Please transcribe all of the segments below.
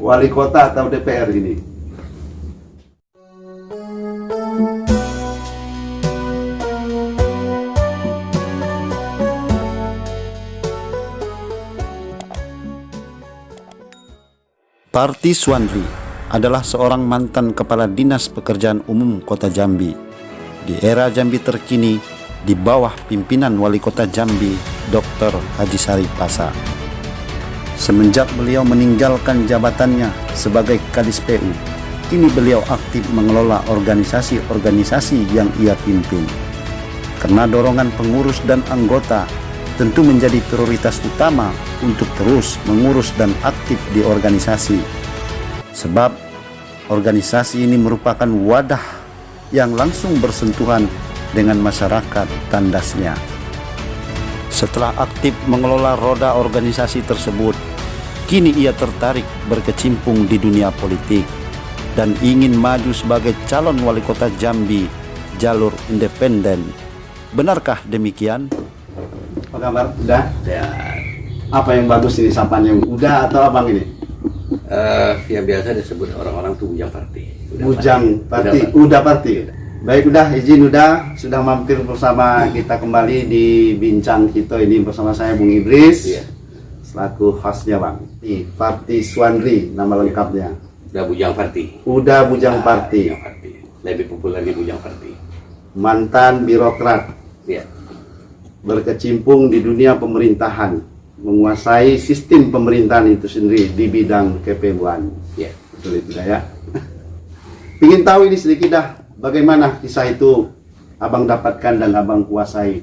wali kota atau DPR ini? Parti Suandri adalah seorang mantan Kepala Dinas Pekerjaan Umum Kota Jambi. Di era Jambi terkini, di bawah pimpinan Wali Kota Jambi, Dr. Haji Sarip Pasa. Semenjak beliau meninggalkan jabatannya sebagai Kadis PU, kini beliau aktif mengelola organisasi-organisasi yang ia pimpin. Karena dorongan pengurus dan anggota tentu menjadi prioritas utama untuk terus mengurus dan aktif di organisasi. Sebab organisasi ini merupakan wadah yang langsung bersentuhan dengan masyarakat tandasnya. Setelah aktif mengelola roda organisasi tersebut, kini ia tertarik berkecimpung di dunia politik dan ingin maju sebagai calon wali kota Jambi jalur independen. Benarkah demikian? Apa kabar? Udah? Ya, Apa yang bagus ini sapanya? Udah atau abang ini? ya biasa disebut orang-orang tuh bujang party. Bujang party, udah party. Baik, udah izin sudah mampir bersama kita kembali di Bincang Kita ini bersama saya Bung Idris. Iya. Selaku hostnya bang. Parti Suandri nama lengkapnya. Udah bujang party. Udah Bujang Party. Bujang party. Lebih populer di bujang party. Mantan birokrat. Ya. Berkecimpung di dunia pemerintahan, menguasai sistem pemerintahan itu sendiri di bidang KPU-an. Ya. Betul itu ya. Ingin tahu ini sedikit dah, bagaimana kisah itu abang dapatkan dan abang kuasai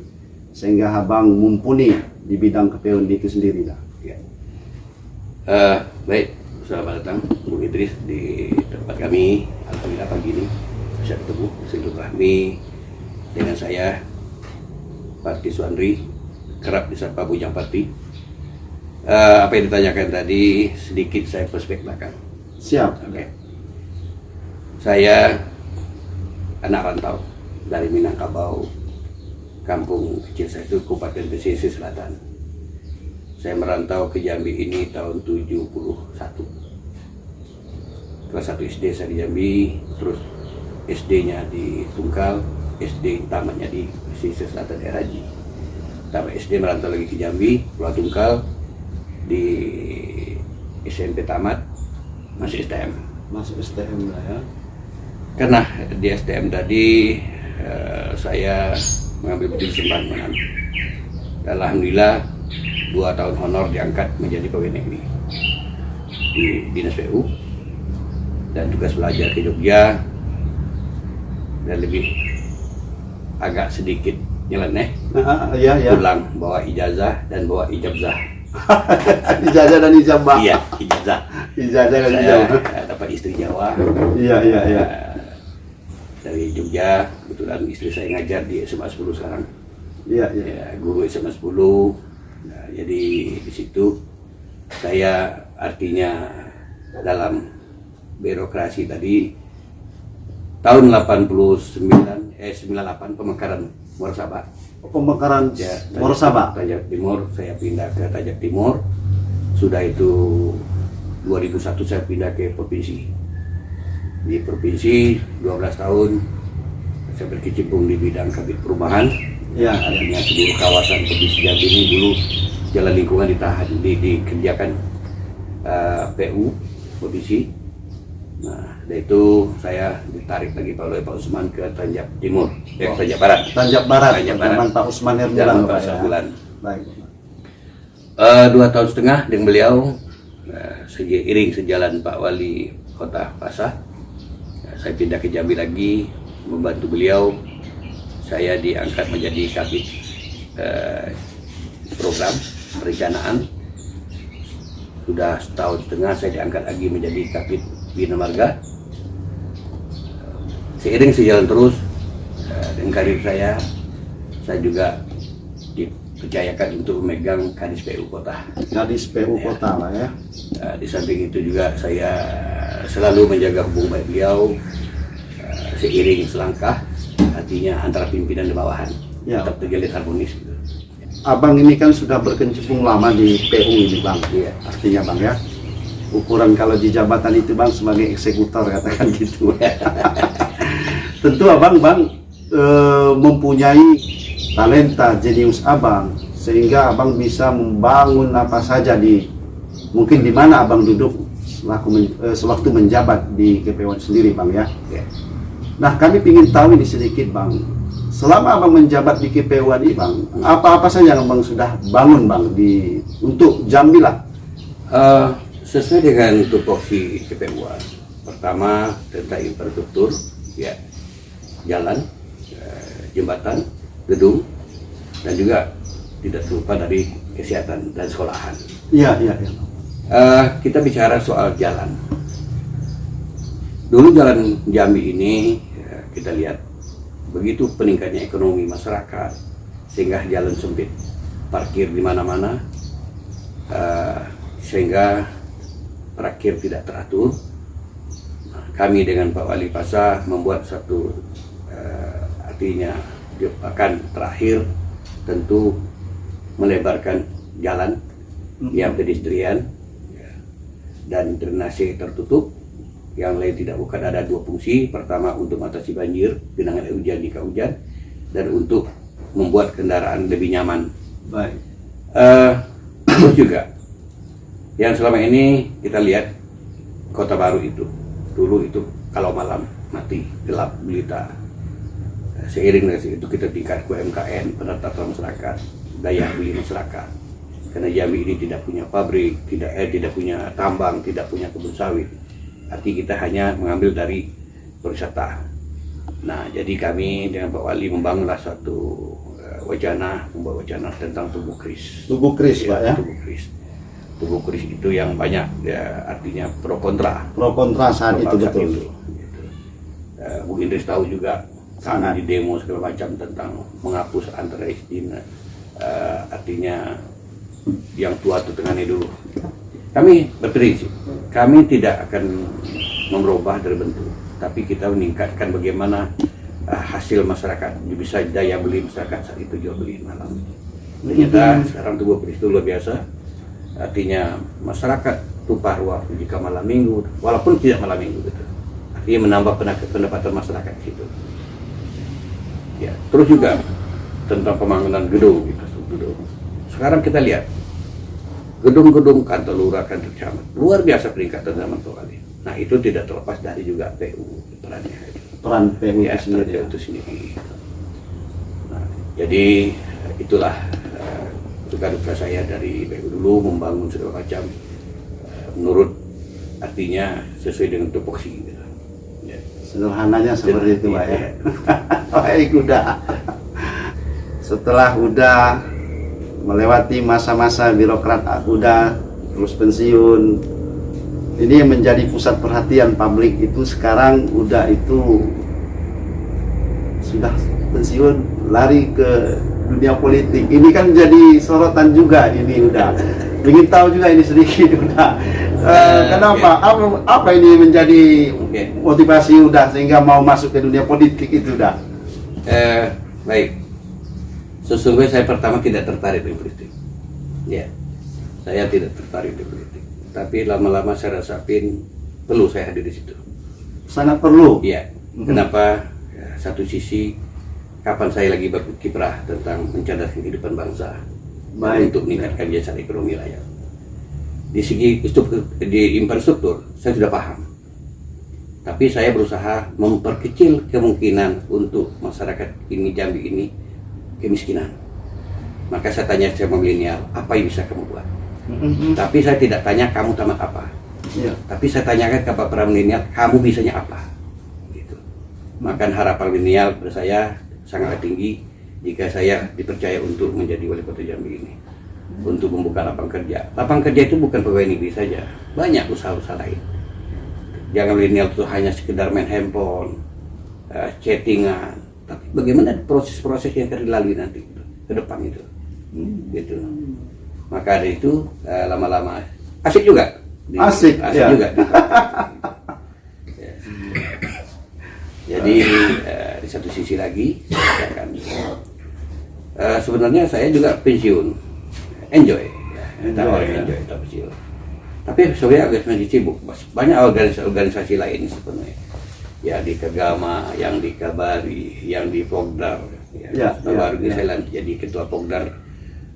sehingga abang mumpuni di bidang KPU itu sendiri dah. Ya. Baik, selamat datang Bung Idris di tempat kami. Alhamdulillah pagi ini bisa ketemu silaturahmi dengan saya Parti Suandri, kerap disapa Bujang Party. Apa yang ditanyakan tadi sedikit saya perspektif belakang. Siap. Oke. Saya anak rantau dari Minangkabau, kampung kecil saya itu Kabupaten Pesisir Selatan. Saya merantau ke Jambi ini tahun 71. Kelas 1 SD saya di Jambi, terus SD-nya di Tungkal, SD tamatnya di Pesisir Selatan daerah Haji. Tamat SD merantau lagi ke Jambi, Pulau Tungkal, di SMP tamat, masih STM. Masuk STM lah ya. Karena di STM tadi saya mengambil pendidikan. Alhamdulillah 2 tahun honor diangkat menjadi pegawai negeri di Dinas PU dan tugas belajar ke Jogja dan lebih agak sedikit nyeleneh Iya. pulang bawa ijazah dan bawa ijabzah. Ijazah dan ijabah. Iya, ijazah. Ijazah dan Saya ijabah. dapat istri Jawa. Iya. Dari Jogja, kebetulan istri saya ngajar di SMA 10 sekarang. Iya. Ya, guru SMA 10. Nah, jadi di situ saya artinya dalam birokrasi tadi tahun 98 pemekaran Muarasabah. Pemekaran Ya, Muarasabah. Tajak Timur, saya pindah ke Tajak Timur. Sudah itu 2001 saya pindah ke provinsi. Di provinsi 12 tahun saya berkecimpung di bidang kabit perumahan. Ya. Artinya seluruh kawasan provinsi Jambi ini dulu jalan lingkungan dikerjakan PU provinsi. Nah, dari itu saya ditarik lagi oleh Pak Usman ke Tanjab Timur, Tanjab Barat. Tanjab Barat. Tanjab Barat. Zaman Pak Usman Zaman Herbulan. Pak Usman. Baik. 2 tahun setengah dengan beliau, seiring sejalan Pak Wali Kota Pasa, saya pindah ke Jambi lagi membantu beliau. Saya diangkat menjadi kabit program perencanaan. Sudah setahun setengah saya diangkat lagi menjadi kabit Bina Marga. Seiring sejalan terus dengan karir saya juga dipercayakan untuk memegang Kadis PU Kota. Kadis PU Kota lah ya. Di samping itu juga saya selalu menjaga hubungan baik beliau seiring selangkah, artinya antara pimpinan dan bawahan Ya. tetap terjalin harmonis gitu. Abang ini kan sudah berkecimpung lama di PU ini bang. Iya. Artinya bang ya. ukuran kalau di jabatan itu bang sebagai eksekutor katakan gitu. Tentu abang mempunyai talenta jenius abang sehingga abang bisa membangun apa saja mungkin di mana abang duduk sewaktu menjabat di KPU sendiri bang ya. Nah kami ingin tahu ini sedikit bang, selama abang menjabat di KPU ini bang, apa-apa saja yang abang sudah bangun bang untuk Jambi lah? Sesuai dengan tupoksi KPU, pertama tentang infrastruktur, ya, jalan, jembatan, gedung, dan juga tidak lupa dari kesehatan dan sekolahan. Iya. Kita bicara soal jalan. Dulu jalan Jambi ini kita lihat begitu peningkatnya ekonomi masyarakat sehingga jalan sempit, parkir di mana-mana, sehingga parkir tidak teratur. Kami dengan Pak Wali Pasar membuat satu artinya akan terakhir tentu melebarkan jalan yang pedestrian dan drainase tertutup. Yang lain tidak bukan ada dua fungsi. Pertama untuk mengatasi banjir, genangan air hujan jika hujan, dan untuk membuat kendaraan lebih nyaman. Baik. Terus juga yang selama ini kita lihat Kota Baru itu dulu itu kalau malam mati gelap gulita. Seiring dengan itu kita tingkat UMKM, pendapatan masyarakat, daya beli masyarakat. Karena Jambi ini tidak punya pabrik, tidak punya tambang, tidak punya kebun sawit. Arti kita hanya mengambil dari pariwisata. Nah, jadi kami dengan Pak Wali membangunlah satu membuat wacana tentang tubuh kris. Tubuh kris, Pak ya? Tubuh kris. Tubuh kris itu yang banyak, ya, artinya pro kontra. Pro kontra saat itu betul. Gitu. Bu Indris tahu juga kami di demo segala macam tentang menghapus antara izin, artinya yang tua itu tengahnya dulu. Kami berprinsip, kami tidak akan merubah dari bentuk, tapi kita meningkatkan bagaimana hasil masyarakat, bisa daya beli masyarakat saat itu jual beli malam. Ternyata sekarang tubuh kris itu luar biasa, artinya masyarakat tumpah ruah jika malam minggu, walaupun tidak malam minggu gitu. Artinya menambah pendapatan masyarakat di situ. Ya, terus juga tentang pembangunan gedung, infrastruktur. Sekarang kita lihat gedung-gedung kantor lurah, kantor camat, luar biasa peningkatan zaman kali. Nah itu tidak terlepas dari juga PU perannya. Peran PU Ya, itu sendiri. Nah, jadi itulah suka duka saya dari PU dulu membangun segala macam menurut artinya sesuai dengan tupoksi. Gitu. Ya. Sederhananya seperti itu Pak ya. Baik, udah. Setelah udah melewati masa-masa birokrat udah terus pensiun, ini yang menjadi pusat perhatian publik itu sekarang udah itu sudah pensiun lari ke dunia politik. Ini kan jadi sorotan juga ini udah. Ingin tahu juga ini sedikit udah. Kenapa? Apa ini menjadi motivasi udah sehingga mau masuk ke dunia politik itu udah? Baik. Sesungguhnya saya pertama tidak tertarik di politik. Ya, saya tidak tertarik di politik. Tapi lama-lama saya rasain perlu saya hadir di situ. Sangat perlu. Iya. Kenapa? Ya, satu sisi, kapan saya lagi berkiprah tentang mencerdaskan kehidupan bangsa, untuk meningkatkan jasa ekonomi rakyat. Di segi di infrastruktur, saya sudah paham. Tapi saya berusaha memperkecil kemungkinan untuk masyarakat ini Jambi ini kemiskinan. Maka saya tanya sama milenial, apa yang bisa kamu buat? Tapi saya tidak tanya kamu tamat apa. Tapi saya tanyakan kepada para milenial, kamu bisanya apa? Gitu. Maka harapan milenial pada saya sangat tinggi jika saya dipercaya untuk menjadi wali kota Jambi ini, untuk membuka lapangan kerja. Lapangan kerja itu bukan pegawai negeri saja, banyak usaha-usaha lain. Jangan milenial itu hanya sekedar main handphone, chattingan. Tapi bagaimana proses-proses yang akan dilalui nanti ke depan itu, gitu. Maka dari itu lama-lama asik juga, asik ya. Juga. Gitu. Jadi di satu sisi lagi, saya akan, sebenarnya saya juga pensiun, enjoy, enjoy pensiun. Tapi sebenarnya masih sibuk. Banyak organisasi lain sebenarnya. Ya di Kegama, yang di Kabari, yang di Pogdar. Ya, baru ini ya. saya jadi ketua Pogdar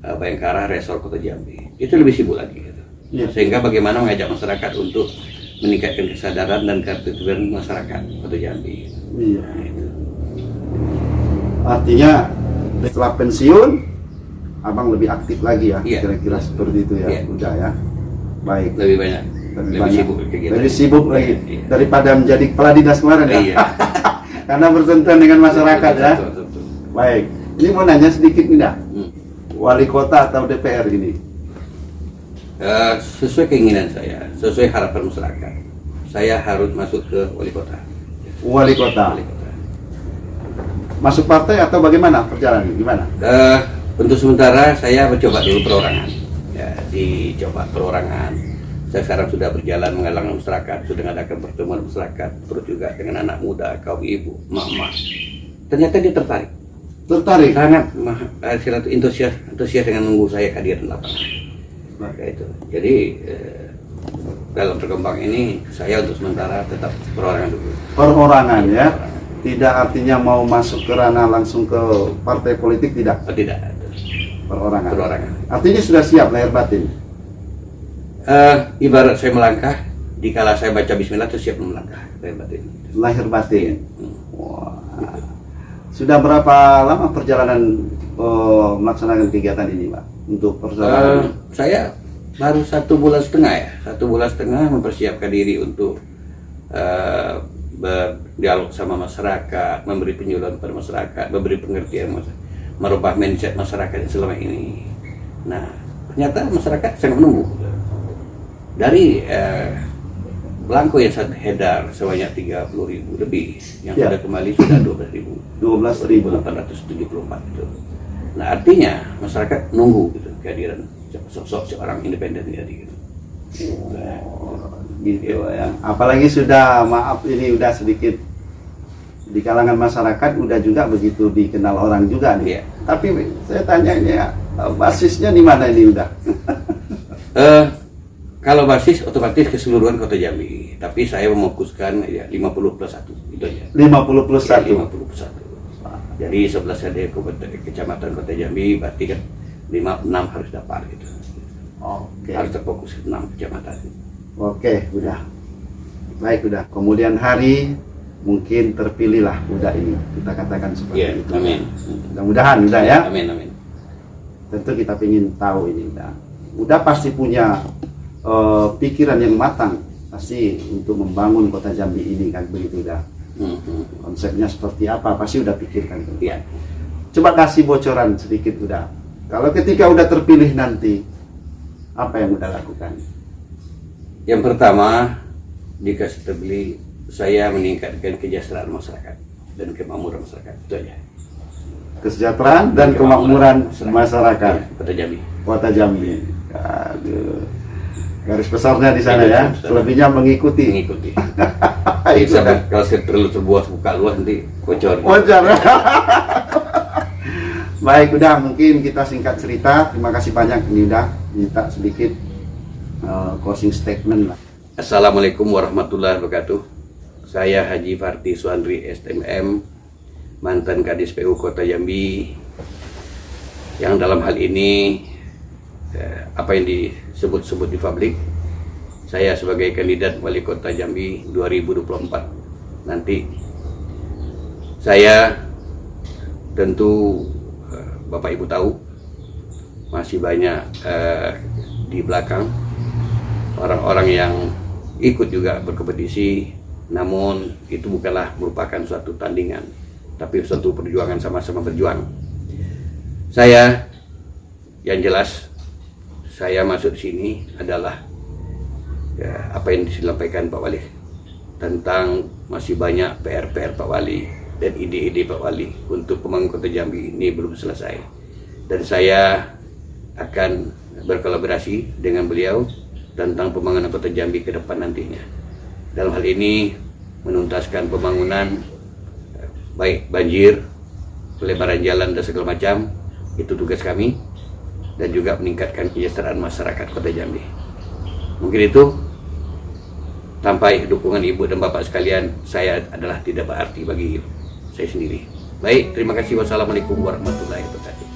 Bayangkara Resor Kota Jambi. Itu lebih sibuk lagi. Gitu. Ya. Sehingga bagaimana mengajak masyarakat untuk meningkatkan kesadaran dan ketertiban masyarakat Kota Jambi. Iya. Nah, itu. Artinya setelah pensiun, abang lebih aktif lagi ya, Iya. kira-kira seperti itu ya, Iya. udah ya. Baik. Lebih banyak, lebih banyak. sibuk kegiatan. Lebih sibuk lagi Iya. daripada menjadi kepala dinas kemarin ya. Iya. Karena bersentuhan dengan masyarakat ya. Betul, betul, betul. Baik. Ini mau nanya sedikit nih dah. Hmm. Wali kota atau DPR ini? Sesuai keinginan saya, sesuai harapan masyarakat, saya harus masuk ke wali kota. Wali kota. Wali kota. Masuk partai atau bagaimana perjalanannya? Gimana? Untuk sementara saya mencoba dulu perorangan. Ya, dicoba perorangan. Saya sekarang sudah berjalan menggalang masyarakat, sudah mengadakan pertemuan masyarakat, terus juga dengan anak muda, kaum ibu, mama. Ternyata dia tertarik. Tertarik? Sangat antusias dengan menunggu saya hadir di lapangan. Maka itu. Jadi dalam berkembang ini saya untuk sementara tetap perorangan dulu. Perorangan ya. Tidak artinya mau masuk ke ranah langsung ke partai politik, tidak. Oh, tidak. Perorangan. Perorangan. Artinya sudah siap lahir batin. Ibarat saya melangkah, dikala saya baca Bismillah itu siap melangkah. Lahir batin. Lahir batin. Hmm. Wah. Sudah berapa lama perjalanan melaksanakan kegiatan ini, Pak? Untuk perjalanan Saya baru 1,5 bulan ya. 1,5 bulan mempersiapkan diri untuk berdialog sama masyarakat, memberi penyuluhan pada masyarakat, memberi pengertian, merubah mindset masyarakat yang selama ini. Nah, ternyata masyarakat sangat menunggu. Dari belangko yang sangat hedar sebanyak 30.000 lebih, yang Ya. sudah kembali sudah 12.000. 12.000. 1874 itu. Nah, artinya masyarakat nunggu gitu kehadiran sosok seorang independen jadi gitu. Gitu ya. Apalagi sudah, maaf ini udah sedikit di kalangan masyarakat udah juga begitu dikenal orang juga nih. Iya. Tapi saya tanya ini ya, basisnya di mana ini udah? Kalau basis otomatis keseluruhan Kota Jambi, tapi saya mefokuskan ya 50+1 itu aja. 50 plus Ya, 1. 50+1. Jadi 11 ada kecamatan Kota Jambi, berarti kan 6 harus dapat gitu. Oke. Harus terfokus 6 kecamatan. Oke, udah. Baik, udah. Kemudian hari mungkin terpilihlah udah ini. Kita katakan seperti Iya, itu. amin. Mudah-mudahan udah ya. Amin, amin. Tentu kita ingin tahu ini udah. Udah pasti punya pikiran yang matang pasti untuk membangun kota Jambi ini kan begitu udah. Konsepnya seperti apa pasti udah pikirkan. Iya. Coba kasih bocoran sedikit udah. Kalau ketika udah terpilih nanti apa yang udah lakukan? Yang pertama, jika terpilih, saya meningkatkan kesejahteraan masyarakat dan kemakmuran masyarakat. Itu aja. Kesejahteraan dan kemakmuran masyarakat Ya, Kota Jambi. kota Jambi. Aduh. Garis besarnya di sana ya. Garis besar. Selebihnya mengikuti. Mengikuti. Itu dah. Kalau saya perlu terbuat buka luas nanti bocor. Wajar. Baik, udah mungkin kita singkat cerita. Terima kasih banyak ini udah minta sedikit closing statement lah. Assalamualaikum warahmatullahi wabarakatuh. Saya Haji Farti Suandri STMM, mantan Kadis PU Kota Jambi, yang dalam hal ini apa yang disebut-sebut di publik, saya sebagai kandidat wali kota Jambi 2024 nanti. Saya tentu Bapak Ibu tahu masih banyak di belakang orang-orang yang ikut juga berkompetisi, namun itu bukanlah merupakan suatu tandingan, tapi suatu perjuangan, sama-sama berjuang. Saya yang jelas saya masuk sini adalah ya, apa yang disampaikan Pak Wali tentang masih banyak PR-PR Pak Wali dan ide-ide Pak Wali untuk pembangunan Kota Jambi ini belum selesai, dan saya akan berkolaborasi dengan beliau tentang pembangunan Kota Jambi ke depan nantinya. Dalam hal ini menuntaskan pembangunan baik banjir, pelebaran jalan dan segala macam, itu tugas kami, dan juga meningkatkan kesejahteraan masyarakat Kota Jambi. Mungkin itu, tanpa dukungan ibu dan bapak sekalian, saya adalah tidak berarti bagi saya sendiri. Baik, terima kasih. Wassalamualaikum warahmatullahi wabarakatuh.